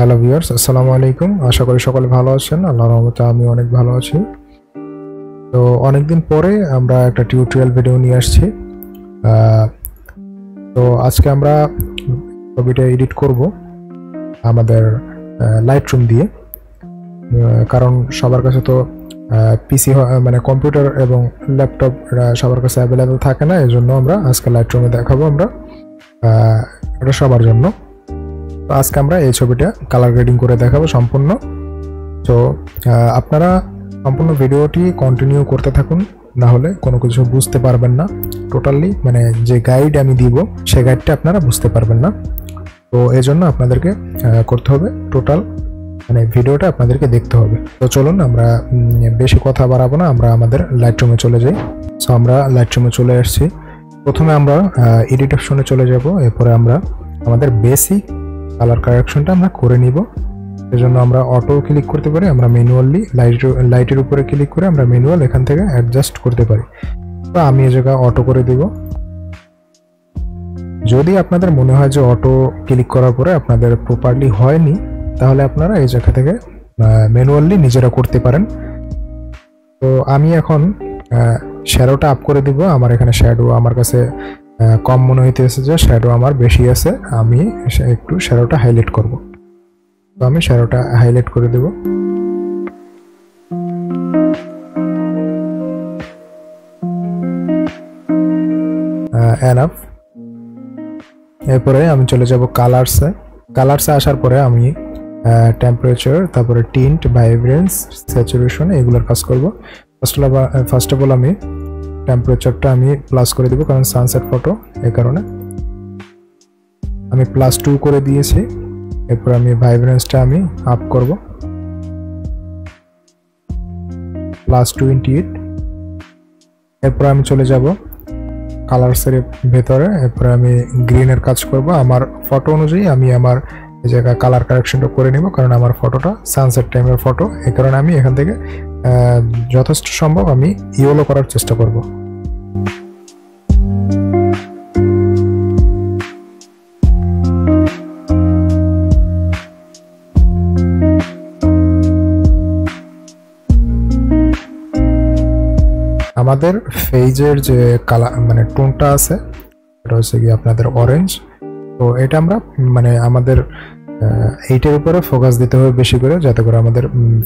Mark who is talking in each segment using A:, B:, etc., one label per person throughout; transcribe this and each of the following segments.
A: Hello viewers, আসসালামু আলাইকুম। আশা করি সকলে ভালো আছেন। আল্লাহর রহমতে আমি অনেক ভালো আছি। তো অনেকদিন পরে আমরা একটা টিউটোরিয়াল ভিডিও নিয়ে আসছি। তো আজকে আমরা ছবিটা এডিট করব আমাদের লাইটরুম দিয়ে, কারণ সবার কাছে তো পিসি মানে কম্পিউটার এবং ল্যাপটপ সবার কাছে অ্যাভেলেবেল থাকে না। এজন্য আমরা আজকে লাইটরুমে দেখাবো আমরা এটা সবার জন্য। তো আজকে আমরা এই ছবিটা কালার গ্রেডিং করে দেখাবো সম্পূর্ণ। তো আপনারা সম্পূর্ণ ভিডিওটি কন্টিনিউ করতে থাকুন, না হলে কোনো কিছু বুঝতে পারবেন না। টোটালি মানে যে গাইড আমি দিব সেই গাইডটা আপনারা বুঝতে পারবেন না। তো এই জন্য আপনাদেরকে করতে হবে টোটাল মানে ভিডিওটা আপনাদেরকে দেখতে হবে। তো চলুন আমরা বেশি কথা বাড়াবো না, আমরা আমাদের লাইটরুমে চলে যাই। সো আমরা লাইটরুমে চলে আসছি। প্রথমে আমরা এডিট অপশনে চলে যাব, এরপরে আমরা আমাদের বেসিক কালার কারেকশনটা আমরা করে নিব। সেজন্য আমরা অটো ক্লিক করতে পারি, আমরা ম্যানুয়ালি লাইটের উপরে ক্লিক করে আমরা ম্যানুয়াল এখান থেকে অ্যাডজাস্ট করতে পারি। তো আমি এই জায়গা অটো করে দিব। যদি আপনাদের মনে হয় যে অটো ক্লিক করার পরে আপনাদের প্রপারলি হয়নি, তাহলে আপনারা এই জায়গা থেকে ম্যানুয়ালি নিজেরা করতে পারেন। তো আমি এখন শ্যাডোটা আপ করে দিব। আমার এখানে শ্যাডো আমার কাছে কম মনে হইতেছে, যে শ্যাডো আমার বেশি আছে। আমি একটু শ্যাডোটা হাইলাইট করব। তো আমি শ্যাডোটা হাইলাইট করে দেব। এনাফ। এরপরে আমি চলে যাব কালারসে। কালারসে আসার পরে আমি টেম্পারেচার, তারপরে টিন্ট, ভাইব্রেন্স, স্যাচুরেশন এগুলোর কাজ করব। ফার্স্ট অফ অল আমি টেম্পারেচারটা আমি প্লাস করে দিব, কারণ সানসেট ফটো, এই কারণে আমি +2 করে দিয়েছি। এরপর আমি ভাইব্রেন্সটা আমি আপ করব +28। এরপর আমি চলে যাব কালারসের ভেতরে, এরপর আমি গ্রিনের কাজ করব। আমার ফটো অনুযায়ী আমি আমার এই জায়গায় কালার কারেকশনটা করে নিব, কারণ আমার ফটোটা সানসেট টাইমের ফটো। এই কারণে আমি এখান থেকে যথেষ্ট সম্ভব আমি ইয়েলো করার চেষ্টা করব। আমাদের ফেজের যে কালার মানে টোনটা আছে এটা হচ্ছে কি আপনাদের অরেঞ্জ। তো এটা আমরা মানে আমাদের এইটার উপরে ফোকাস দিতে হবে বেশি করে, যাতে করে আমাদের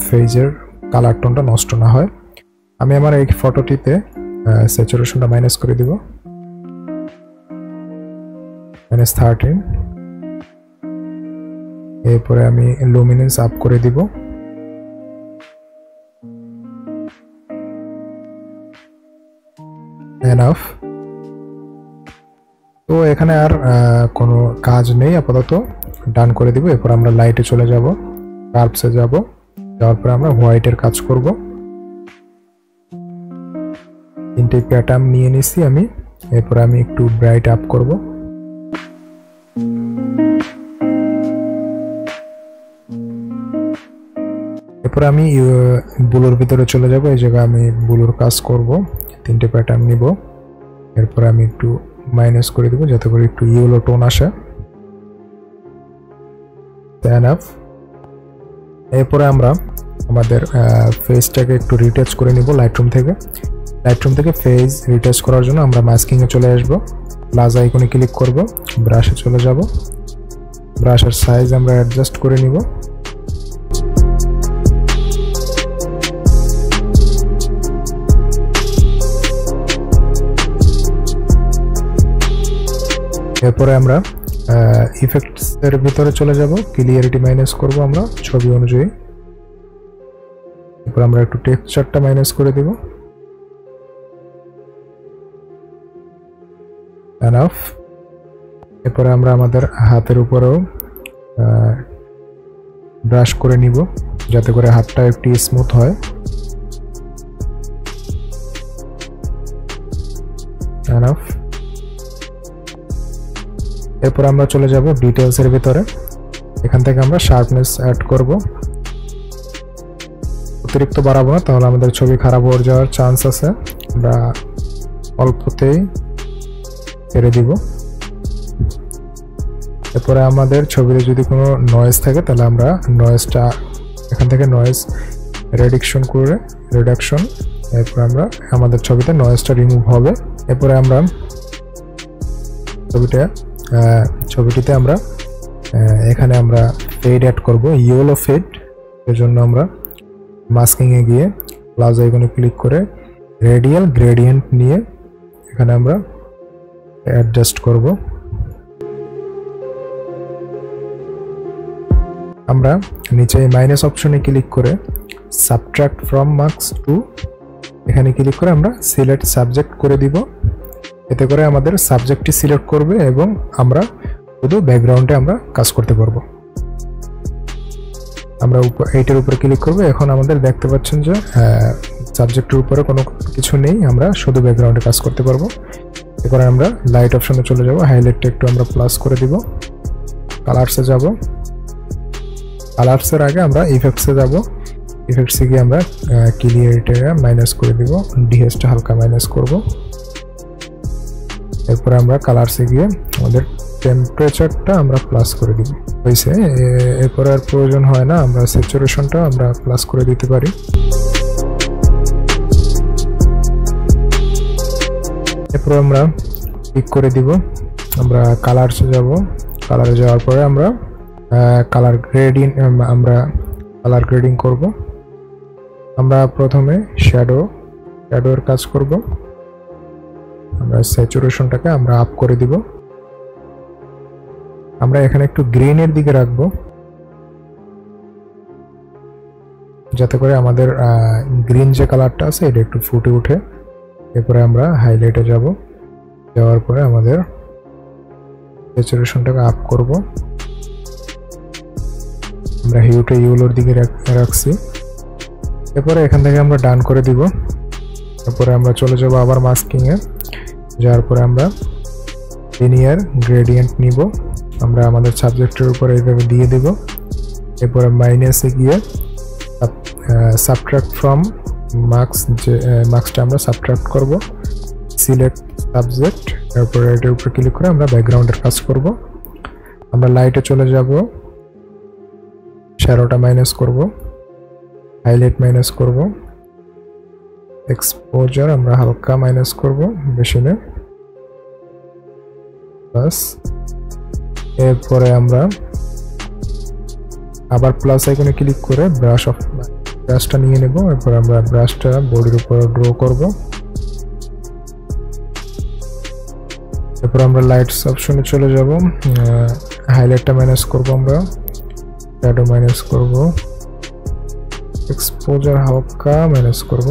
A: ফেজের কালার টোনটা নষ্ট না হয়। আমি আমার এই ফটোটিতে স্যাচুরেশনটা মাইনাস করে দিব, -13। এরপরে আমি লুমিনেন্স আপ করে দিব। এনাফ। তো এখানে আর কোনো কাজ নেই, আপাতত ডান করে দিব। এরপর আমরা লাইটে চলে যাব, কার্ভসে যাব, যাওয়ার পরে আমরা হোয়াইটের কাজ করব। 3টে প্যাটার্ন নিয়ে নিছি আমি। এরপর আমি একটু ব্রাইট আপ করব। এরপর আমি ব্লুর ভিতরে চলে যাব। এই জায়গায় আমি ব্লুর কাজ করব, 3টে প্যাটার্ন নিব। এরপর আমি একটু মাইনাস করে দেব, যাতে করে একটু ইয়েলো টোন আসে। এনাফ। এরপরে আমরা আমাদের ফেসটাকে একটু রিটাচ করে নিব লাইটরুম থেকে। লাইটরুম থেকে ফেস রিটাচ করার জন্য আমরা মাস্কিংয়ে চলে আসব, প্লাস আইকনে ক্লিক করব, ব্রাশে চলে যাব। ব্রাশের সাইজ আমরা অ্যাডজাস্ট করে নিব। এরপরে আমরা ইফেক্টসের ভিতরে চলে যাব, ক্লিয়ারিটি মাইনাস করব আমরা ছবি অনুযায়ী। এরপর আমরা একটু টেক্সচারটা মাইনাস করে দেব। এনাফ। এরপরে আমরা আমাদের হাতের উপরেও ব্রাশ করে নিব, যাতে করে হাতটা একটু স্মুথ হয়। এনাফ। এরপর আমরা চলে যাব ডিটেলসের ভিতরে। এখান থেকে আমরা শার্পনেস অ্যাড করব। অতিরিক্ত বাড়াবো না, তাহলে আমাদের ছবি খারাপ হয়ে যাওয়ার চান্স আছে। আমরা অল্পতেই ছেড়ে দিব। এরপরে আমাদের ছবিতে যদি কোনো নয়েজ থাকে তাহলে আমরা নয়েজটা এখান থেকে নয়েজ রিডাকশন এরপর আমরা আমাদের ছবিতে নয়েজটা রিমুভ হবে। এরপরে আমরা ছবিটিতে আমরা এখানে আমরা ফেড অ্যাড করব, ইয়েলো ফেড। এর জন্য আমরা মাস্কিং এ গিয়ে প্লাস আইকনে ক্লিক করে রেডিয়াল গ্রেডিয়েন্ট নিয়ে এখানে আমরা অ্যাডজাস্ট করব। আমরা নিচে মাইনাস অপশনে ক্লিক করে সাবট্রাক্ট ফ্রম মার্কস টু এখানে ক্লিক করে আমরা সিলেক্ট সাবজেক্ট করে দিব। এতে করে আমাদের সাবজেক্টটি সিলেক্ট করবে এবং আমরা শুধু ব্যাকগ্রাউন্ডে আমরা কাজ করতে পারবো। আমরা এইটার উপরে ক্লিক করব। এখন আমাদের দেখতে পাচ্ছেন যে সাবজেক্টের উপরে কোনো কিছু নেই, আমরা শুধু ব্যাকগ্রাউন্ডে কাজ করতে পারবো। এরপরে আমরা লাইট অপশনে চলে যাব, হাইলাইটটা একটু আমরা প্লাস করে দিব। কালারসে যাব, কালারসের আগে আমরা ইফেক্টসে যাব, ইফেক্টসে গিয়ে আমরা ক্লিয়ারিটিটা মাইনাস করে দিব, ডিএসটা হালকা মাইনাস করব। এরপরে আমরা কালারসে গিয়ে আমাদের টেম্পারেচারটা আমরা প্লাস করে দিব, হয়েছে। এরপরে আর প্রয়োজন হয় না, আমরা স্যাচুরেশনটা আমরা প্লাস করে দিতে পারি। এরপর আমরা ক্লিক করে দিব, আমরা কালারসে যাব, কালারে যাওয়ার পরে আমরা কালার গ্রেডিং করব। আমরা প্রথমে শ্যাডোর কাজ করব, আমরা স্যাচুরেশনটাকে আমরা আপ করে দিব। আমরা এখানে একটু গ্রিনের দিকে রাখবো যাতে করে আমাদের গ্রিন যে কালারটা আছে এটা একটু ফুটে ওঠে। এরপরে আমরা হাইলাইটে যাব, যাওয়ার পরে আমাদের স্যাচুরেশনটাকে আপ করব। আমরা হিউটা ইউলোর দিকে রাখছি। এরপরে এখান থেকে আমরা ডান করে দিব। এরপরে আমরা চলে যাব আবার মাস্কিং এ, যাওয়ার পরে আমরা লিনিয়ার গ্রেডিয়েন্ট নিব, আমরা আমাদের সাবজেক্টের উপরে এইভাবে দিয়ে দেব। এরপরে মাইনাসে গিয়ে সাবট্রাক্ট ফ্রম মার্কস, যে মার্কসটা আমরা সাবট্রাক্ট করব, সিলেক্ট সাবজেক্ট। এরপরে এটার উপরে ক্লিক করে আমরা ব্যাকগ্রাউন্ডের কাজ করব। আমরা লাইটে চলে যাব, শ্যাডোটা মাইনাস করব, হাইলাইট মাইনাস করব, এক্সপোজার আমরা হালকা মাইনাস করব, বেশি না, বাস। এরপরে আমরা আবার প্লাস আইকনে ক্লিক করে ব্রাশটা নিয়ে নেব। এরপর আমরা ব্রাশটা বডির উপর ড্র করব। এরপর আমরা লাইটস অপশনে চলে যাব, হাইলাইটটা মাইনাস করব, আমরা শ্যাডো মাইনাস করব, এক্সপোজার হালকা মাইনাস করব,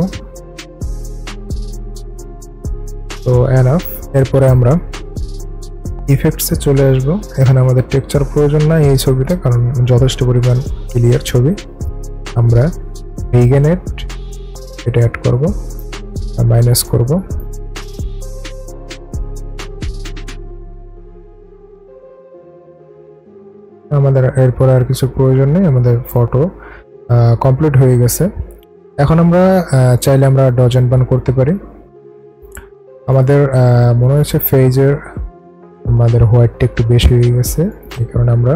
A: তো এনাফ। এরপরে আমরা ইফেক্টসে চলে আসব। এখানে আমাদের টেক্সচার প্রয়োজন নাই এই ছবিতে, কারণ যথেষ্ট পরিমাণ ক্লিয়ার ছবি। আমরা ভিগেনেট এটা অ্যাড করব, মাইনাস করব। আমাদের এরপর আর কিছু প্রয়োজন নেই, আমাদের ফটো কমপ্লিট হয়ে গেছে। এখন আমরা চাইলে আমরা ডজ এন্ড বার্ন করতে পারি। আমাদের মনে হচ্ছে ফেজের আমাদের হোয়াইটটা একটু বেশি হয়ে গেছে, এই কারণে আমরা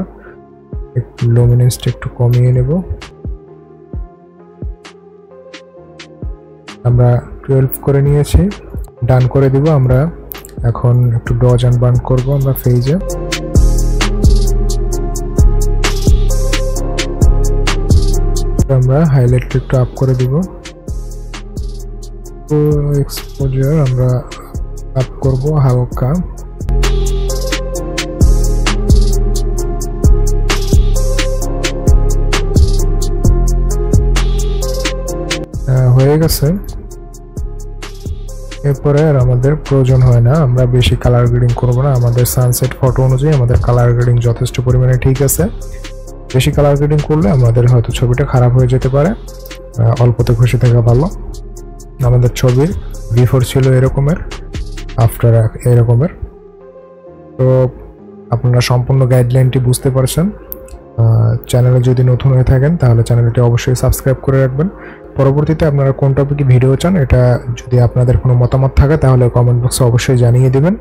A: একটু লুমিনেন্সটা একটু কমিয়ে নেব। আমরা 12 করে নিয়েছি, ডান করে দিব। আমরা এখন একটু ডজ এন্ড বার্ন করব আমরা ফেজে। আমরা হাইলাইটটা একটু আপ করে দিব, তো এক্সপোজার আমরা আপ করব হালকা। হয়ে গেছে। এরপরে আর আমাদের প্রয়োজন হয় না, আমরা বেশি কালার গ্রেডিং করব না। আমাদের সানসেট ফটো অনুযায়ী আমাদের কালার গ্রেডিং যথেষ্ট পরিমাণে ঠিক আছে। বেশি কালার গ্রেডিং করলে আমাদের হয়তো ছবিটা খারাপ হয়ে যেতে পারে, অল্পতে খুশি থাকা ভালো। আমাদের ছবির বিফোর ছিল এরকমের, আফটার এরকমের। তো আপনারা সম্পূর্ণ গাইডলাইনটি বুঝতে পারছেন। চ্যানেলে যদি নতুন হয়ে থাকেন তাহলে চ্যানেলটি অবশ্যই সাবস্ক্রাইব করে রাখবেন। পরবর্তীতে আপনারা কোন টপিকে ভিডিও চান এটা যদি আপনাদের কোনো মতামত থাকে তাহলে কমেন্ট বক্সে অবশ্যই জানিয়ে দিবেন।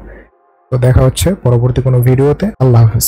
A: তো দেখা হচ্ছে পরবর্তী কোনো ভিডিওতে। আল্লাহ হাফেজ।